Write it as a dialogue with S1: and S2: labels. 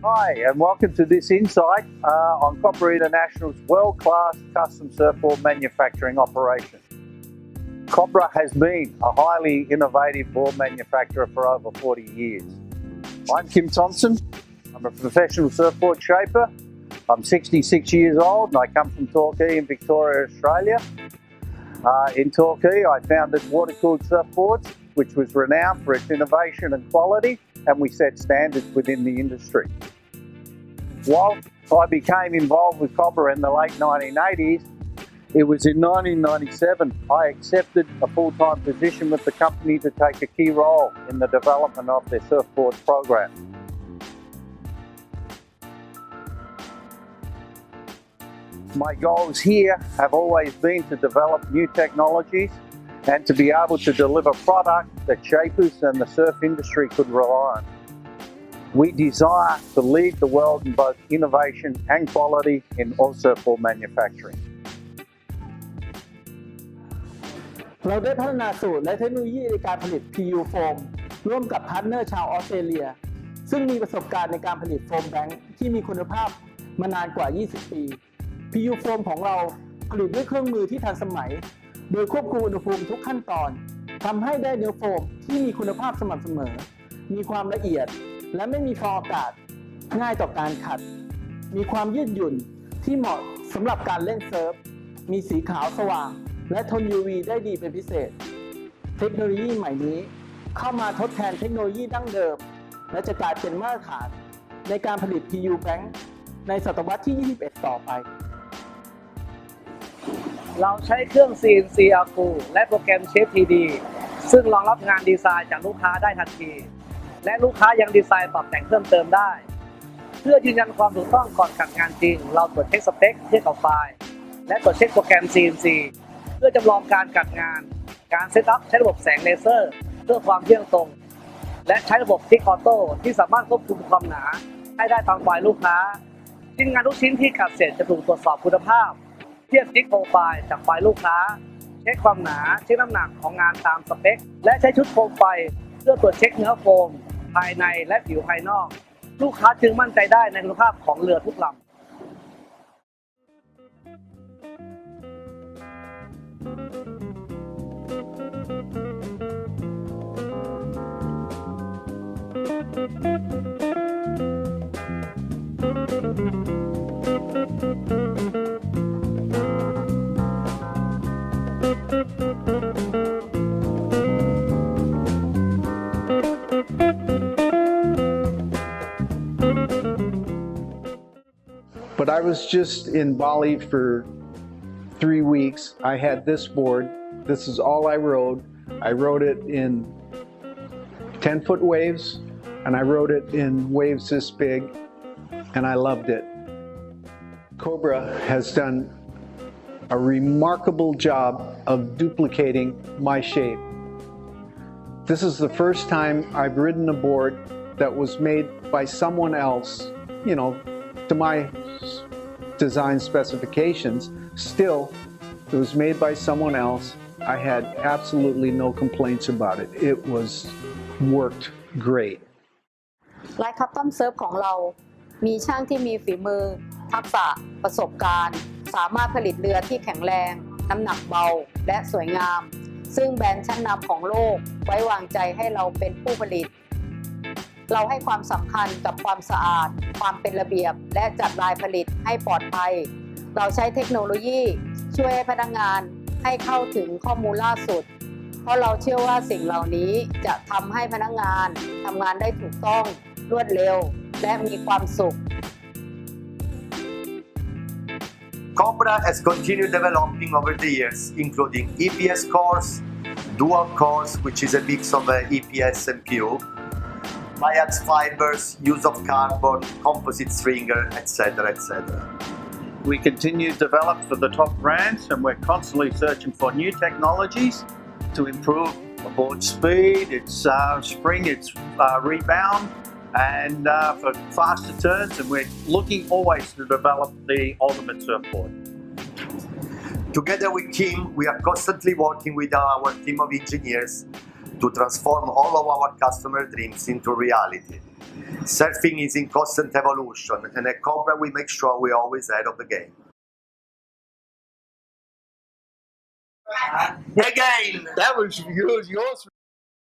S1: Hi, and welcome to this insight on Cobra International's world-class custom surfboard manufacturing operation. Cobra has been a highly innovative board manufacturer for over 40 years. I'm Kim Thompson. I'm a professional surfboard shaper. I'm 66 years old and I come from Torquay in Victoria, Australia. In Torquay, I founded Water-Cooled Surfboards, which was renowned for its innovation and quality, and we set standards within the industry. While I became involved with Cobra in the late 1980s, it was in 1997 I accepted a full-time position with the company to take a key role in the development of their surfboard program. My goals here have always been to develop new technologies and to be able to deliver products that shapers and the surf industry could rely on. We desire to lead the world in both innovation and quality in all surfboard manufacturing.
S2: เราได้พัฒนาสูตรและเทคโนโลยีในการผลิต PU Foam ร่วมกับพาร์ทเนอร์ชาวออสเตรเลียซึ่งมีประสบการณ์ในการผลิตโฟมแบงค์ที่มีคุณภาพมานานกว่า 20 ปี PU Foam ของเราผลิตด้วยเครื่องมือที่ทันสมัยโดยควบคุมอุณหภูมิทุกขั้นตอนทำให้ได้เนื้อโฟมที่มีคุณภาพสม่ำเสมอมีความละเอียดและไม่มีฟองอากาศง่ายต่อการขัดมีความยืดหยุ่นที่เหมาะสำหรับการเล่นเซิร์ฟมีสีขาวสว่างและทน UV ได้ดีเป็นพิเศษเทคโนโลยีใหม่นี้เข้ามาทดแทนเทคโนโลยีดั้งเดิมและจะกลายเป็นมาตรฐานในการผลิต PU Bank ในศตวรรษที่ 21 ต่อไป
S3: เราใช้เครื่อง CNC Arco และโปรแกรม Shape 3D ซึ่งรองรับงานดีไซน์จากลูกค้าได้ทันทีและลูกค้ายังดีไซน์ปรับแต่งเพิ่มเติมได้เพื่อยืนยันความถูกต้องก่อนขัดงานจริงเราตรวจเช็คสเปคเทียบกับไฟล์และตรวจเช็คโปรแกรม CNC เพื่อจำลองการขัดงานการเซตอัพใช้ระบบแสงเลเซอร์เพื่อความเที่ยงตรงและใช้ระบบทิกออโต้ที่สามารถควบคุมความหนาให้ได้ตามไฟล์ลูกค้าชิ้นงานทุกชิ้นที่ขัดเสร็จจะถูกตรวจสอบคุณภาพเทียบทิกโปรไฟล์จากไฟล์ลูกค้าเช็คความหนาเช็คน้ำหนักของงานตามสเปคและใช้ชุดโคมไฟเพื่อตรวจเช็คเนื้อโฟมภายในและผิวภายนอกลูกค้าจึงมั่นใจได้ในคุณภาพของเรือทุกลำ
S4: But I was just in Bali for 3 weeks. I had this board. This is all I rode. I rode it in 10-foot waves, and I rode it in waves this big, and I loved it. Cobra has done a remarkable job of duplicating my shape. This is the first time I've ridden a board that was made by someone else, you know, to my design specifications. Still, it was made by someone else. I had absolutely no complaints about it. It was worked great.
S5: ลายคัสตอมเซิร์ฟของเรามีช่างที่มีฝีมือทักษะประสบการณ์สามารถผลิตเรือที่แข็งแรงน้ำหนักเบาและสวยงามซึ่งแบรนด์ชั้นนำของโลกไว้วางใจให้เราเป็นผู้ผลิตเราให้ความสำคัญกับความสะอาดความเป็นระเบียบและจัดลายผลิตให้ปลอดภัยเราใช้เทคโนโลยีช่วยให้พนักงานให้เข้าถึงข้อมูลล่าสุดเพราะเราเชื่อว่าสิ่งเหล่านี้จะทำให้พนักงานทำงานได้ถูกต้องรวดเร็วและมีความสุข
S6: Cobra has continued developing over the years, including EPS cores, dual cores, which is a mix of EPS and PU, biax fibers, use of carbon, composite stringer, etc., etc.
S1: We continue to develop for the top brands and we're constantly searching for new technologies to improve the board speed, its spring, its rebound, and for faster turns, and we're looking always to develop the ultimate surfboard.
S6: Together with Kim, we are constantly working with our team of engineers to transform all of our customer dreams into reality. Surfing is in constant evolution, and at Cobra we make sure we're always ahead of the game. Again!
S4: That was yours.